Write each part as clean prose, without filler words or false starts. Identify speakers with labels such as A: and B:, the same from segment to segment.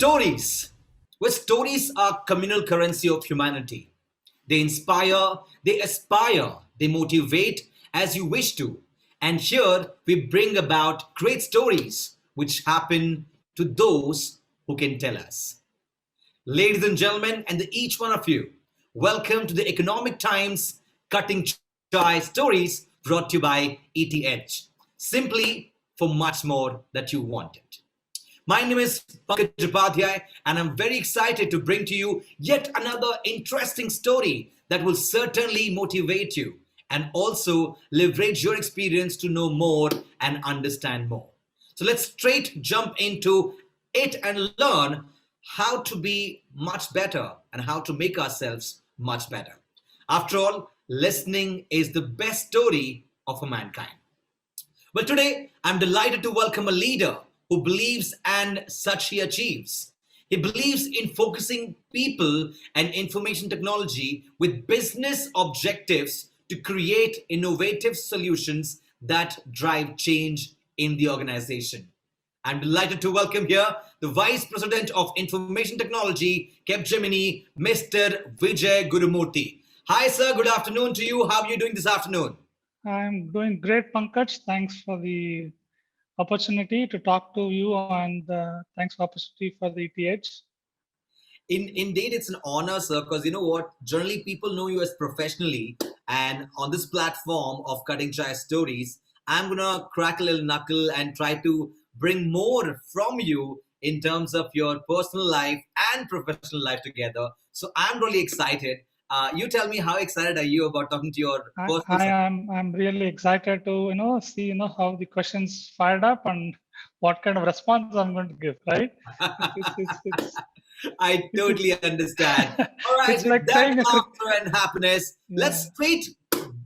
A: Stories. Well, stories are communal currency of humanity. They inspire, they aspire, they motivate as you wish to. And here we bring about great stories which happen to those who can tell us. Ladies and gentlemen, and each one of you, welcome to the Economic Times Cutting Chai Stories brought to you by ETH. Simply for much more that you wanted. My name is Pankaj Upadhyay, and I'm very excited to bring to you yet another interesting story that will certainly motivate you and also leverage your experience to know more and understand more. So let's straight jump into it and learn how to be much better and how to make ourselves much better. After all, listening is the best story of a mankind. Well, today I'm delighted to welcome a leader who believes and such he achieves. He believes in focusing people and information technology with business objectives to create innovative solutions that drive change in the organization. I'm delighted to welcome here the Vice President of Information Technology, Capgemini, Mr. Vijay Gurumurthy. Hi, sir. Good afternoon to you. How are you doing this afternoon?
B: I'm doing great, Pankaj. Thanks for the opportunity to talk to you, and thanks for opportunity for the ETH.
A: Indeed, it's an honor, sir, because you know what? Generally, people know you as professionally, and on this platform of Cutting Chai Stories, I'm gonna crack a little knuckle and try to bring more from you in terms of your personal life and professional life together. So I'm really excited. You tell me, how excited are you about talking to your
B: I,
A: personal
B: I
A: side?
B: am I'm really excited to see how the questions fired up and what kind of response I'm going to give. Right? It's
A: I
B: it's
A: totally understand. All right,
B: it's
A: with
B: like
A: that
B: playing a cricket.
A: laughter and happiness, let's
B: Yeah.
A: straight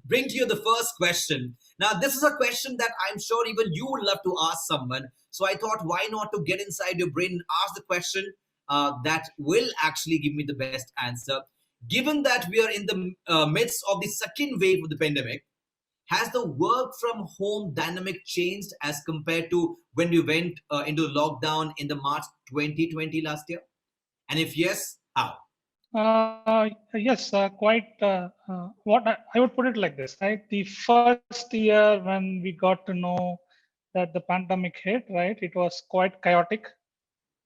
A: bring to you the first question. Now, this is a question that I'm sure even you would love to ask someone. So I thought, why not to get inside your brain and ask the question that will actually give me the best answer. Given that we are in the midst of the second wave of the pandemic, has the work from home dynamic changed as compared to when we went into lockdown in the March 2020 last year? And if yes, how?
B: Yes, quite. I would put it like this, right? The first year when we got to know that the pandemic hit, right, it was quite chaotic,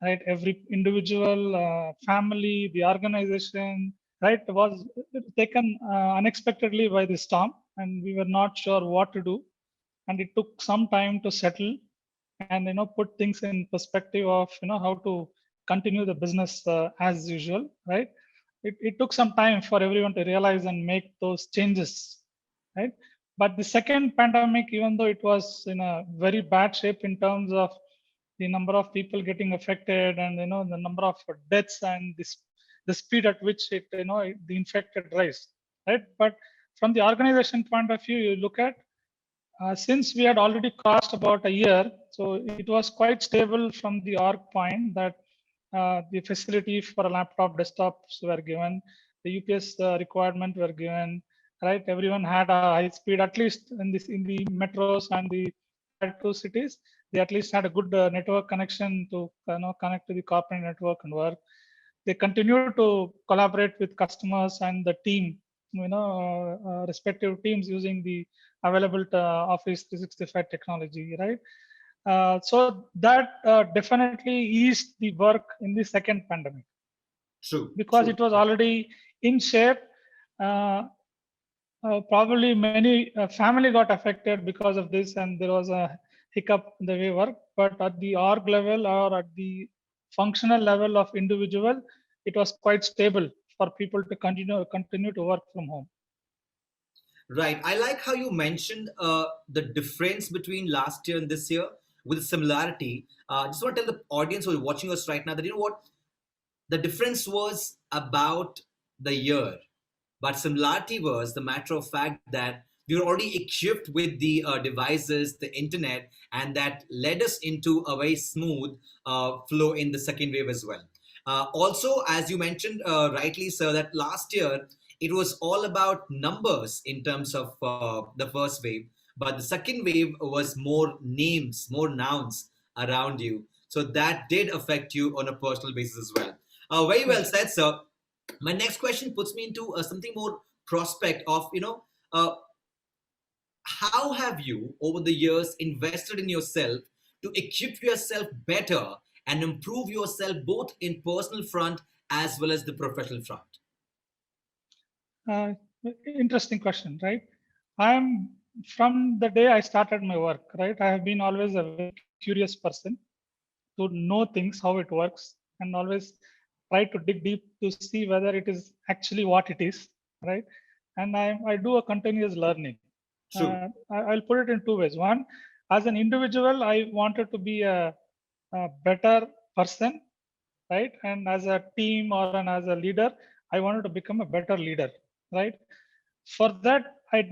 B: right? Every individual, family, the organization, right, was taken unexpectedly by the storm, and we were not sure what to do. And it took some time to settle and put things in perspective of how to continue the business as usual, right? It took some time for everyone to realize and make those changes, right? But the second pandemic, even though it was in a very bad shape in terms of the number of people getting affected and the number of deaths and the speed at which the infected rise, right? But from the organization point of view, you look at since we had already crossed about a year, so it was quite stable from the org point that the facility for a laptop, desktops were given, the UPS requirement were given, right? Everyone had a high speed, at least in the metros and the tier two cities. They at least had a good network connection to connect to the corporate network and work. They continue to collaborate with customers and the team, respective teams using the available Office 365 technology, right? So that definitely eased the work in the second pandemic
A: True,
B: because
A: true.
B: it was already in shape. Uh, Probably many family got affected because of this, and there was a hiccup in the way work. But at the org level or at the functional level of individual, it was quite stable for people to continue to work from home.
A: Right. I like how you mentioned the difference between last year and this year with similarity. Just want to tell the audience who is watching us right now that you know what the difference was about the year, but similarity was the matter of fact that we were already equipped with the devices, the internet, and that led us into a very smooth flow in the second wave as well. Also, as you mentioned rightly, sir, that last year it was all about numbers in terms of the first wave, but the second wave was more names, more nouns around you. So that did affect you on a personal basis as well. Very well
B: Yes.
A: said, sir. My next question puts me into something more prospect of, uh, how have you over the years invested in yourself to equip yourself better and improve yourself both in personal front as well as the professional front?
B: Uh, Interesting question, right? I'm from the day I started my work, right? I have been always a very curious person to know things, how it works, and always try to dig deep to see whether it is actually what it is, right? And I do a continuous learning.
A: True.
B: I'll put it in two ways. One, as an individual, I wanted to be a better person, right? And as a team or as a leader, I wanted to become a better leader, right? For that, I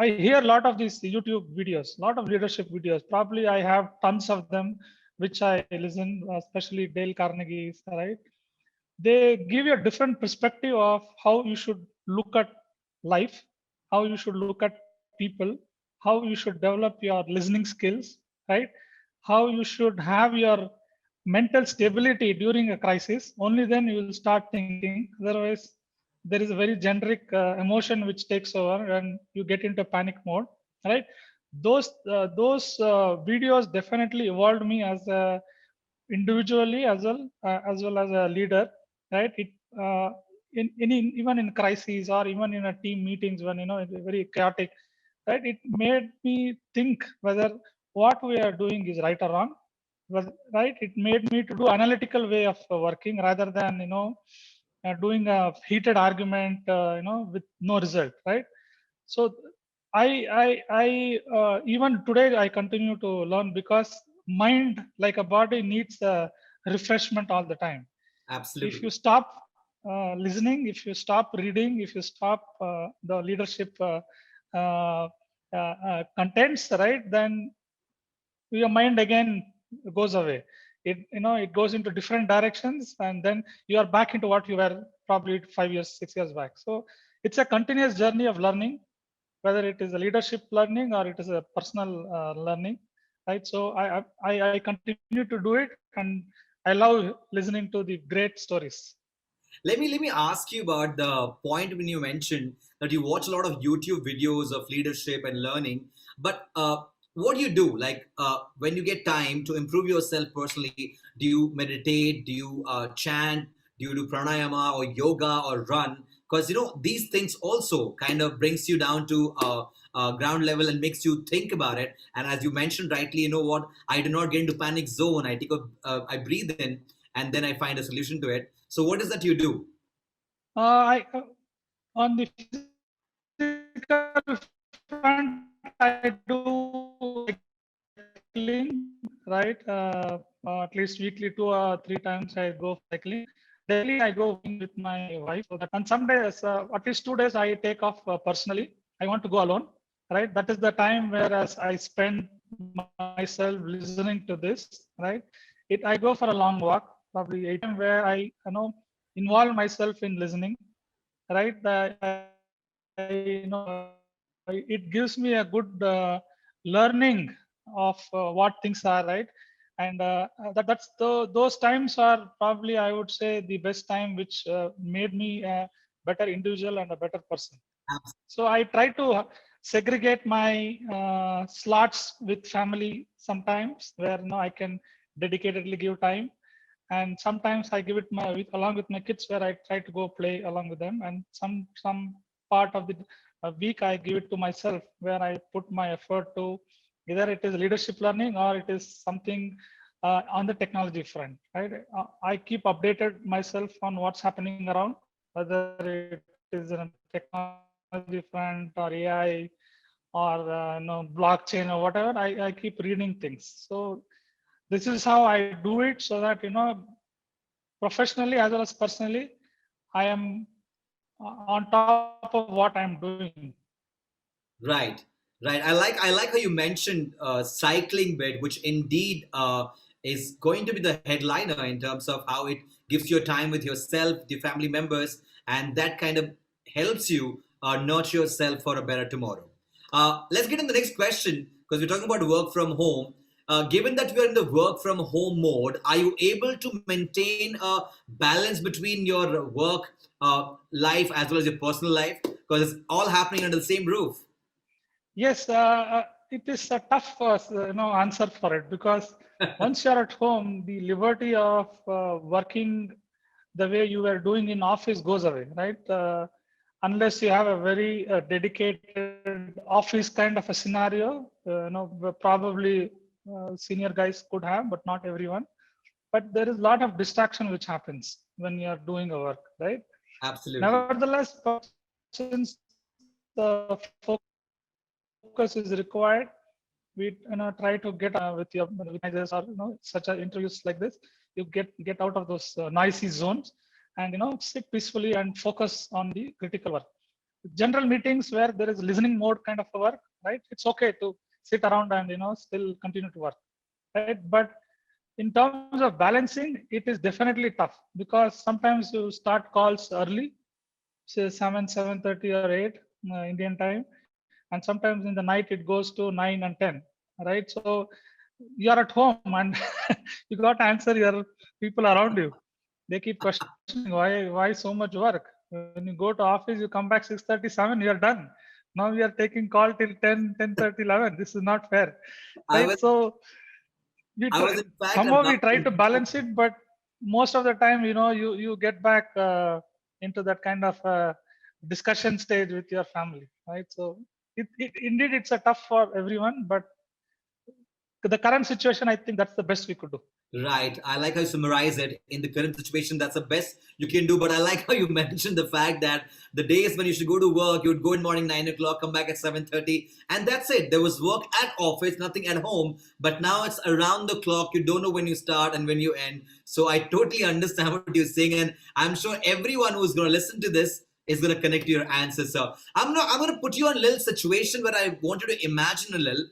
B: hear a lot of these YouTube videos, a lot of leadership videos. Probably I have tons of them, which I listen, especially Dale Carnegie's, right? They give you a different perspective of how you should look at life, how you should look at people, how you should develop your listening skills, right? How you should have your mental stability during a crisis. Only then you will start thinking. Otherwise, there is a very generic emotion which takes over and you get into panic mode, right? Those videos definitely evolved me as a individually as well as a leader, right? It in any even in crises or even in a team meetings when it's very chaotic, right? It made me think whether what we are doing is right or wrong, right? It made me to do analytical way of working rather than doing a heated argument with no result, right? So I even today I continue to learn because mind like a body needs a refreshment all the time. If you
A: Absolutely.
B: stop listening, if you stop reading, if you stop the leadership uh, contents, right, then your mind again goes away. It goes into different directions, and then you are back into what you were probably 5 years 6 years back. So it's a continuous journey of learning, whether it is a leadership learning or it is a personal learning, right? So I continue to do it, and I love listening to the great stories.
A: Let me ask you about the point when you mentioned that you watch a lot of YouTube videos of leadership and learning. But what do you do? Like when you get time to improve yourself personally, do you meditate? Do you chant? Do you do pranayama or yoga or run? Because these things also kind of brings you down to ground level and makes you think about it. And as you mentioned rightly, you know what? I do not get into panic zone. I breathe in, and then I find a solution to it. So what is that you do?
B: I On the physical front, I do cycling, right? At least weekly, 2 or 3 times I go cycling. Daily, I go walking with my wife. And some days, at least 2 days, I take off personally. I want to go alone, right? That is the time whereas I spend myself listening to this, right? I go for a long walk, probably 8 where involve myself in listening, right? It gives me a good learning of what things are, right? And those times are probably, I would say, the best time which made me a better individual and a better person. So I try to segregate my slots with family sometimes, where I can dedicatedly give time, and sometimes I give it along with my kids, where I try to go play along with them, and some part of the week I give it to myself, where I put my effort to either it is leadership learning or it is something on the technology front, right? I keep updated myself on what's happening around, whether it is in a technology front or AI or blockchain or whatever. I keep reading things. So this is how I do it, so that professionally as well as personally, I am on top of what I'm doing.
A: Right, right. I like how you mentioned cycling bit, which indeed is going to be the headliner in terms of how it gives you time with yourself, the family members, and that kind of helps you nurture yourself for a better tomorrow. Let's get in the next question because we're talking about work from home. given that we are in the work from home mode, are you able to maintain a balance between your work life as well as your personal life? Because it's all happening under the same roof.
B: Yes, it is a tough answer for it, because once you're at home, the liberty of working the way you were doing in office goes away, right? Unless you have a very dedicated office kind of a scenario, probably senior guys could have, but not everyone. But there is a lot of distraction which happens when you are doing a work, right?
A: Absolutely.
B: Nevertheless, since the focus is required, we try to get with your managers, or such interviews like this, you get out of those noisy zones, and sit peacefully and focus on the critical work. General meetings where there is listening mode kind of a work, right? It's okay to sit around and still continue to work, right? But in terms of balancing, it is definitely tough, because sometimes you start calls early, say 7:30 or 8 Indian time, and sometimes in the night it goes to 9 and 10, right? So you're at home and you got to answer your people around you. They keep questioning why so much work. When you go to office, you come back 6:37, you're done. Now we are taking call till 10, 10:30, 11. This is not fair,
A: I
B: right?
A: was
B: So
A: I was in fact
B: somehow we
A: about
B: try
A: to
B: to balance it, but most of the time, you get back into that kind of discussion stage with your family, right? So indeed it's a tough for everyone, but the current situation, I think that's the best we could do.
A: Right. I like how you summarize it. In the current situation, that's the best you can do. But I like how you mentioned the fact that the days when you should go to work, you would go in morning 9 o'clock, come back at 7:30, and that's it. There was work at office, nothing at home. But now it's around the clock. You don't know when you start and when you end. So I totally understand what you're saying, and I'm sure everyone who's going to listen to this is going to connect to your answers. So I'm going to put you on a little situation where I want you to imagine a little.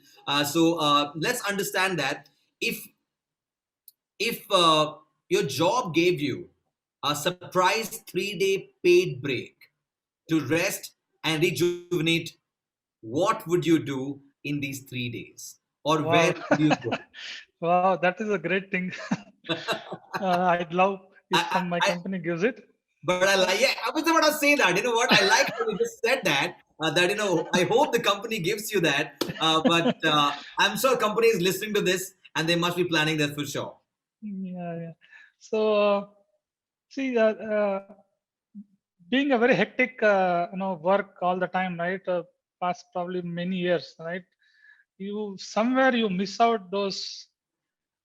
A: Let's understand that if your job gave you a surprise 3-day paid break to rest and rejuvenate, what would you do in these 3 days? Or
B: Wow.
A: where would you go?
B: Wow, that is a great thing. I'd love if
A: I,
B: my
A: I,
B: company gives it.
A: but I like, yeah, I was about to say that. You know what? I like how you just said that. I hope the company gives you that. But I'm sure company is listening to this and they must be planning that for sure.
B: Yeah, yeah. So, see, being a very hectic, work all the time, right? Past probably many years, right? You miss out those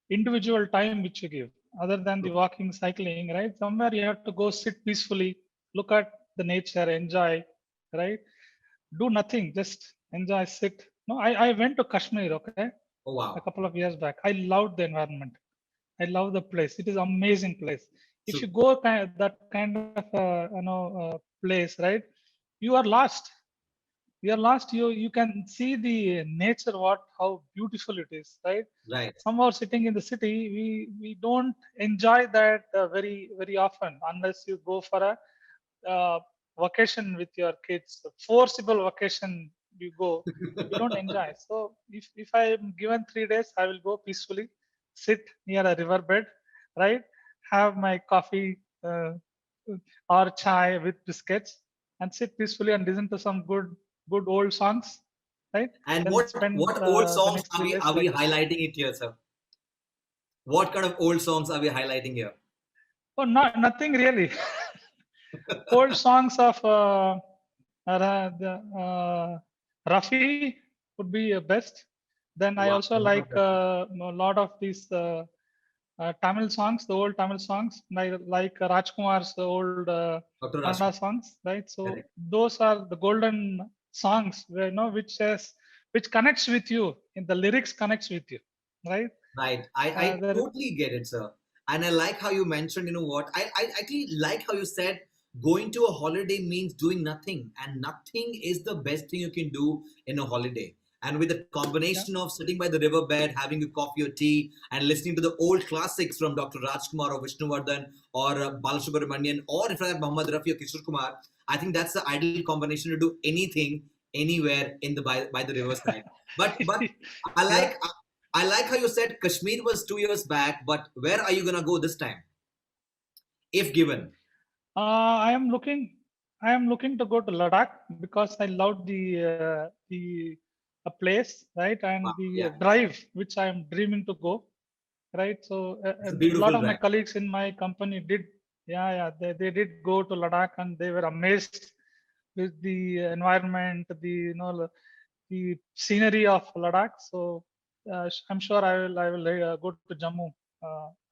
B: individual time which you give, other than the walking, cycling, right? Somewhere you have to go sit peacefully, look at the nature, enjoy, right? Do nothing, just enjoy, sit. No, I went to Kashmir, okay,
A: Oh,
B: a
A: wow.
B: couple of years back. I loved the environment. I love the place. It is amazing place. If
A: So,
B: you go that kind of place, right, you are lost. You are lost. You can see the nature, what how beautiful it is, right?
A: right.
B: Somehow sitting in the city, we don't enjoy that very often, unless you go for a uh, vacation with your kids, a forcible vacation. You go, you don't enjoy. So if I am given 3 days, I will go peacefully, sit near a riverbed, right? Have my coffee or chai with biscuits, and sit peacefully and listen to some good old songs, right?
A: And
B: Then spend
A: what old
B: the
A: songs
B: next 3 days
A: are we
B: like this.
A: highlighting it here, sir? What kind of old songs are we highlighting here?
B: Oh, not nothing really. Old songs of Rafi would be best. Then I
A: Wow,
B: also like a lot of these Tamil songs, the old Tamil songs. I like Rajkumar's old
A: Dr.
B: Kannada
A: Rajkumar.
B: songs, right? So
A: Correct.
B: those are the golden songs where which connects with you. In the lyrics connects with you, right?
A: Right. I
B: There.
A: totally get it, sir. And I like how you mentioned, you know what? I actually like how you said going to a holiday means doing nothing. And nothing is the best thing you can do in a holiday. And with the
B: Yeah.
A: combination of sitting by the riverbed, having a coffee or tea, and listening to the old classics from Dr. Rajkumar or Vishnuvardhan or Balasubramanian, or if I have Muhammad Rafi or Kishore Kumar, I think that's the ideal combination to do anything, anywhere in the by the riverside. But I
B: Yeah.
A: like I like how you said Kashmir was 2 years back, but where are you gonna go this time, if given?
B: I am looking. I am looking to go to Ladakh because I love the a place, right,
A: Wow,
B: and the
A: yeah,
B: drive which I am dreaming to go, right. So
A: it's a
B: a lot
A: beautiful
B: of my
A: drive.
B: colleagues in my company did, yeah, they did go to Ladakh and they were amazed with the environment, the scenery of Ladakh. So I'm sure I will go to Jammu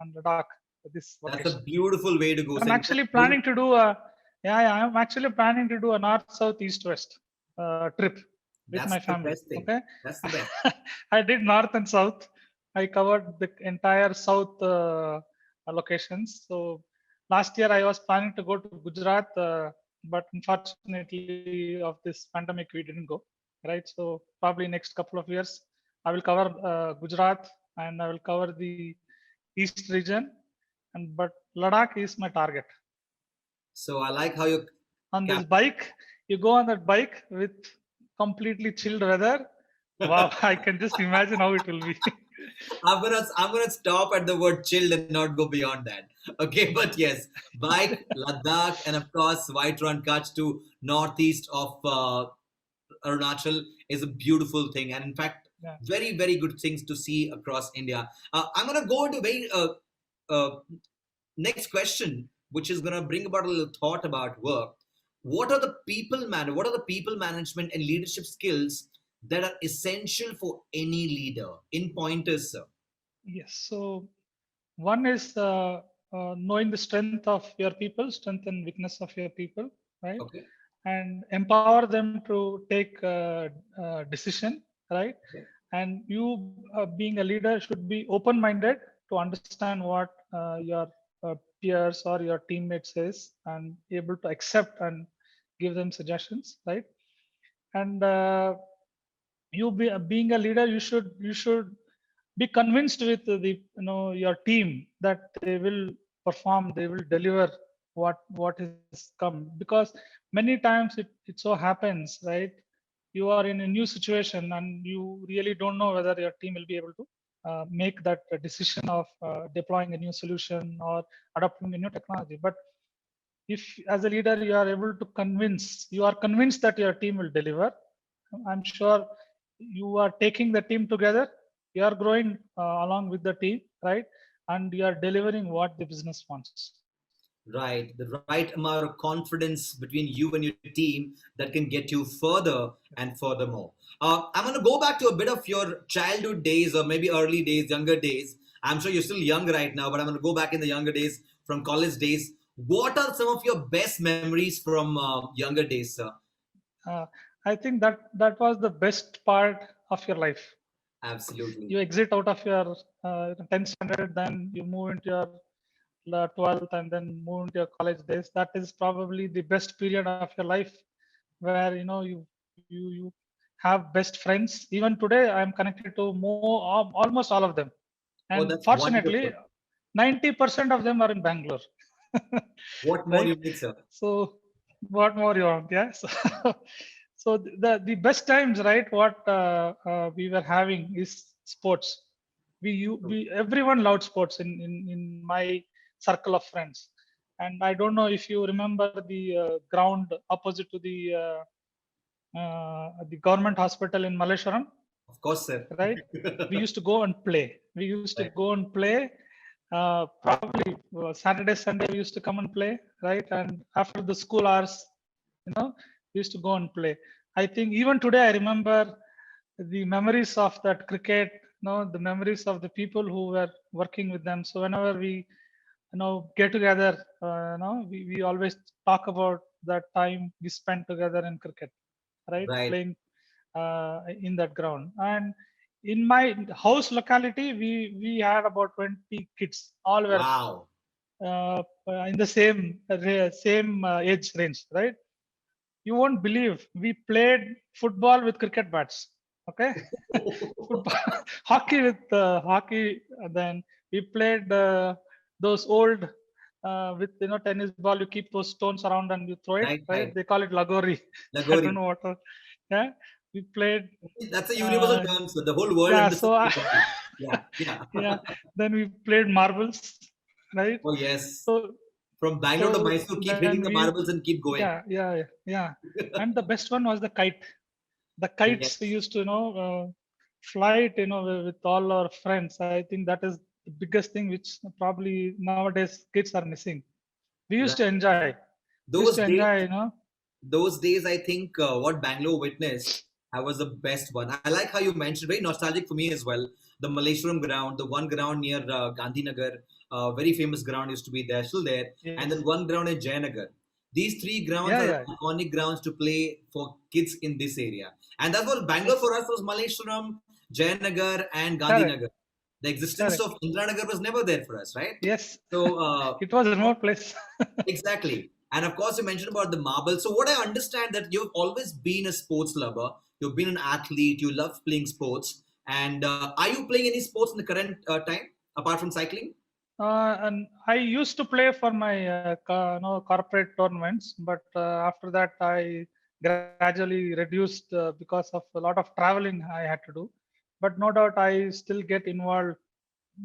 B: and Ladakh this
A: That's a
B: vacation.
A: beautiful way to go.
B: I'm
A: So in
B: actually
A: fact, going,
B: planning to do a, yeah, I'm actually planning to do a north, south, east, west trip with
A: that's
B: my
A: the
B: family.
A: best thing.
B: Okay,
A: That's the best.
B: I did north and south. I covered the entire south locations. So last year I was planning to go to Gujarat, but unfortunately of this pandemic we didn't go. Right. So probably next couple of years I will cover Gujarat and I will cover the east region, and but Ladakh is my target.
A: So I like how you
B: On this
A: cap.
B: bike, you go on that bike with completely chilled weather. Wow, I can just imagine how it will be.
A: I'm gonna stop at the word chilled and not go beyond that. Okay, but yes, bike, Ladakh, and of course White Run Kutch to northeast of Arunachal is a beautiful thing, and in fact,
B: Yeah.
A: very very good things to see across India. I'm gonna go into very uh, next question, which is gonna bring about a little thought about work. What are the people management and leadership skills that are essential for any leader? In pointers, sir.
B: Yes. So one is knowing the strength of your people, strength and weakness of your people, right?
A: Okay.
B: And empower them to take decision, right?
A: Okay.
B: And you, being a leader, should be open-minded to understand what your peers or your teammates says, and able to accept and give them suggestions, right? And being a leader, you should be convinced with your team that they will perform, they will deliver what is come, because many times it so happens, right, you are in a new situation and you really don't know whether your team will be able to make that decision of deploying a new solution or adopting a new technology. But if as a leader you are convinced that your team will deliver, I'm sure you are taking the team together, you are growing along with the team, right, and you are delivering what the business wants.
A: Right, the right amount of confidence between you and your team that can get you further and furthermore. I'm going to go back to a bit of your childhood days or maybe early days, younger days. I'm sure you're still young right now, but I'm going to go back in the younger days from college days. What are some of your best memories from younger days, sir?
B: uh, I think that was the best part of your life.
A: Absolutely.
B: You exit out of your 10th standard, then you move into your 12th, and then move into your college days. That is probably the best period of your life, where you have best friends. Even today I'm connected to almost all of them,
A: Oh,
B: and
A: that's
B: fortunately
A: wonderful.
B: 90% of them are in Bangalore.
A: What more
B: Right.
A: you need, sir?
B: So what more you want? Yeah. So, so the best times, right, what we were having is sports. We everyone loved sports in my circle of friends. And I don't know if you remember the ground opposite to the government hospital in Malleshwaram,
A: Of course, sir.
B: right? We used to go and play. We used to
A: Right.
B: go and play. Probably Saturday, Sunday, we used to come and play, right? And after the school hours, we used to go and play. I think even today, I remember the memories of that cricket, the memories of the people who were working with them. So whenever we, get together, we always talk about that time we spent together in cricket, right?
A: Right.
B: Playing in that ground. And in my house locality, we had about 20 kids. All were
A: Wow.
B: in the same age range, right? You won't believe we played football with cricket bats. Okay, football, hockey with hockey. Then we played those old with tennis ball. You keep those stones around and you throw it.
A: Right,
B: Right?
A: right.
B: They call it lagori. I don't
A: Lagori.
B: know what. Yeah, we played.
A: That's a universal
B: Uh,
A: term, so the whole world
B: yeah,
A: understands
B: so
A: Lagori. Yeah.
B: Yeah. Then we played marbles, right?
A: Oh yes.
B: So
A: From Bangalore to
B: so
A: Mysore, keep hitting
B: then
A: the
B: we
A: marbles and keep going.
B: yeah. And the best one was the kite. The kites we
A: Yes.
B: used to fly it with all our friends. I think that is the biggest thing which probably nowadays kids are missing. We used to
A: Right.
B: enjoy. We used
A: Those
B: to
A: days,
B: enjoy,
A: I think what Bangalore witnessed, I was the best one. I like how you mentioned, very nostalgic for me as well. The Malleshwaram ground, the one ground near Gandhinagar, very famous ground used to be there, still there, and
B: yes.
A: then one ground in Jayanagar. These three grounds
B: Yeah,
A: are
B: yeah.
A: iconic grounds to play for kids in this area. And that's what Bangalore
B: Yes.
A: for us was Malleshwaram, Jayanagar, and
B: Correct.
A: Gandhinagar. The existence
B: Correct.
A: of Indranagar was never there for us, right?
B: Yes.
A: So,
B: It was a remote place.
A: exactly. And of course, you mentioned about the marble. So, what I understand that you've always been a sports lover. You've been an athlete. You love playing sports. And are you playing any sports in the current time apart from cycling?
B: And I used to play for my corporate tournaments, but after that I gradually reduced because of a lot of traveling I had to do. But no doubt I still get involved.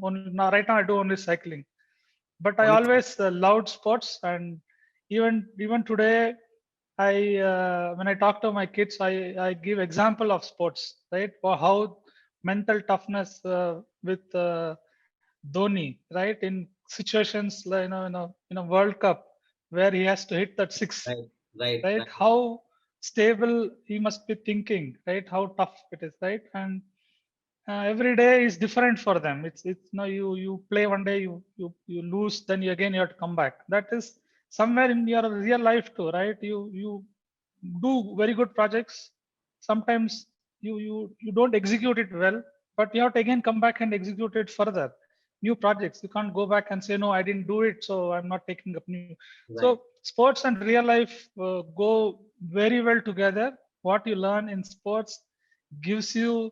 B: Only, now, right now I do only cycling, but I
A: Only
B: always loved sports, and even today when I talk to my kids, I give example of sports, right? For how mental toughness with Dhoni, right? In situations like in a World Cup where he has to hit that six,
A: right, right,
B: right?
A: right,
B: How stable he must be thinking, right? How tough it is, right? And every day is different for them. It's no, you play one day, you lose, then you again you have to come back. That is somewhere in your real life too, right? You do very good projects. Sometimes you don't execute it well, but you have to again come back and execute it further. New projects. You can't go back and say no, I didn't do it, so I'm not taking up new.
A: right.
B: So sports and real life go very well together. What you learn in sports gives you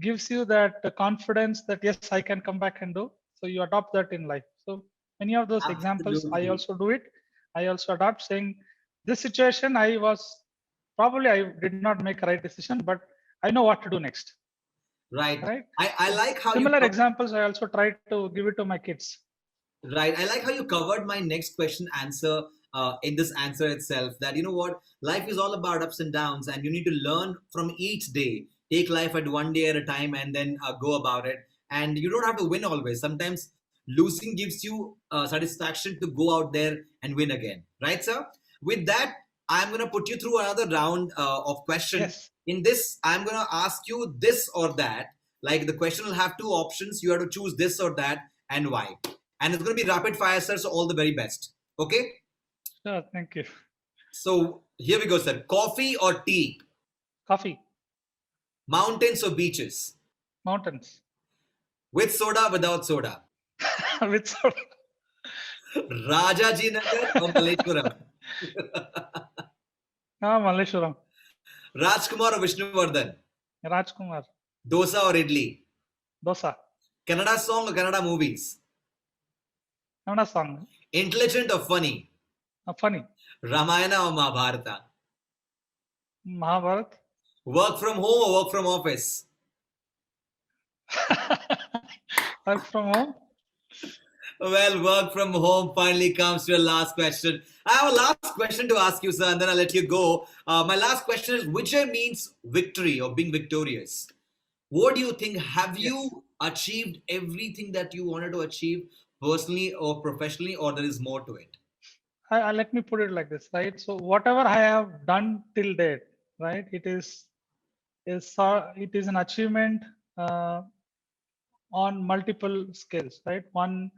B: that confidence that yes, I can come back and do. So you adopt that in life. So many of those examples I
A: Absolutely.
B: also do it. I also adopt, saying this situation I was probably I did not make a right decision, but I know what to do next,
A: Right.
B: right?
A: I
B: So
A: like how you
B: similar examples I also try to give it to my kids.
A: Right. I like how you covered my next question answer in this answer itself. That you know what, life is all about ups and downs, and you need to learn from each day. Take life at one day at a time, and then go about it. And you don't have to win always. Sometimes losing gives you satisfaction to go out there and win again. Right, sir? With that, I'm gonna put you through another round of question.
B: Yes.
A: In this, I'm gonna ask you this or that. Like the question will have two options. You have to choose this or that, and why, and it's going to be rapid fire, sir. So all the very best. Okay.
B: Sure. Thank you.
A: So here we go, sir. Coffee or tea?
B: Coffee.
A: Mountains or beaches?
B: Mountains.
A: With soda, without soda?
B: With soda.
A: Rajaji Nagar or Malleshwaram?
B: Malleshwaram.
A: Rajkumar or Vishnuvardhan?
B: Rajkumar.
A: Dosa or idli?
B: Dosa.
A: Kannada song or Kannada movies?
B: Kannada song.
A: Intelligent or funny?
B: Funny.
A: Ramayana or Mahabharata?
B: Mahabharat.
A: Work from home or work from office?
B: Work from home.
A: Well, work from home finally comes to your last question. I have a last question to ask you, sir, and then I'll let you go. My last question is Vijay means victory or being victorious. What do you think? Have
B: Yes.
A: you achieved everything that you wanted to achieve personally or professionally, or there is more to it?
B: Let me put it like this, right? So whatever I have done till date, right? It is an achievement uh, on multiple scales, right? One,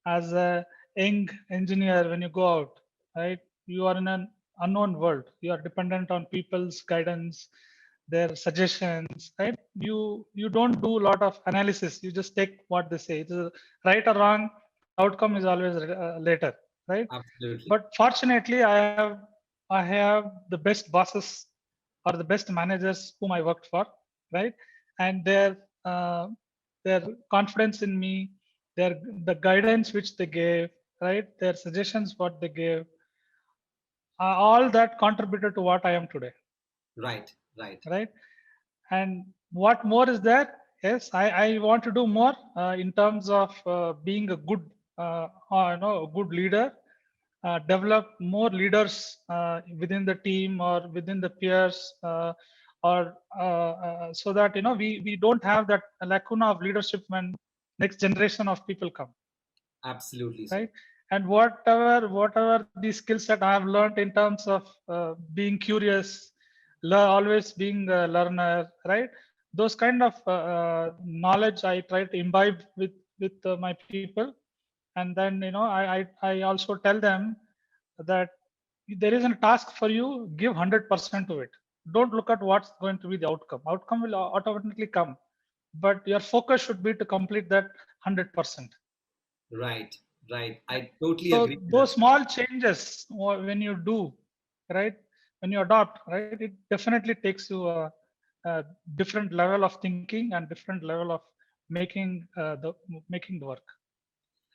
B: as a young engineer, when you go out, right, you are in an unknown world. You are dependent on people's guidance, their suggestions, right? You don't do a lot of analysis. You just take what they say. It's right or wrong. Outcome is always later, right?
A: Absolutely.
B: But fortunately, I have the best bosses or the best managers whom I worked for, right? And uh, their confidence in me, the guidance which they gave, right? Their suggestions what they gave, all that contributed to what I am today,
A: Right, right.
B: right? And what more is there? Yes, I want to do more in terms of being a good, a good leader. Develop more leaders within the team or within the peers, or so that we don't have that lacuna of leadership when next generation of people come,
A: Absolutely, sir.
B: right? And whatever the skill set I have learned in terms of being curious, always being a learner, right? Those kind of knowledge I try to imbibe with my people. And then I also tell them that there is a task for you, give 100% to it. Don't look at what's going to be the outcome will automatically come, but your focus should be to complete that 100%.
A: Right, right. I totally
B: So
A: agree with that.
B: those small changes, when you do, right, when you adopt, right, it definitely takes you a different level of thinking and different level of making the work.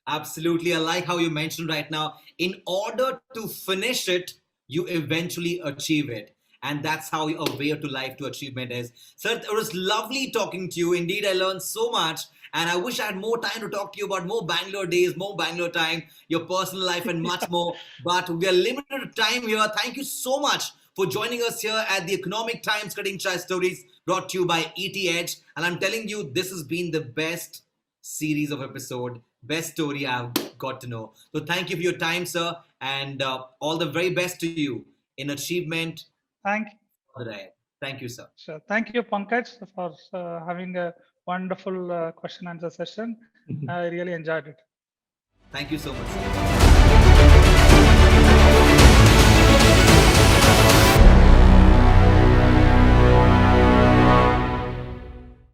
A: Absolutely. I like how you mentioned right now. In order to finish it, you eventually achieve it. And that's how a way to life to achievement is. Sir, it was lovely talking to you. Indeed, I learned so much. And I wish I had more time to talk to you about more Bangalore days, more Bangalore time, your personal life, and much more. But we are limited to time here. Thank you so much for joining us here at the Economic Times Cutting Chai Stories, brought to you by ET Edge. And I'm telling you, this has been the best series of episode, best story I've got to know. So thank you for your time, sir, and all the very best to you in achievement
B: Thank
A: for the day. Thank you, sir.
B: Sure. Thank you, Pankaj, for having a wonderful question answer session. I really enjoyed it.
A: Thank you so much, sir.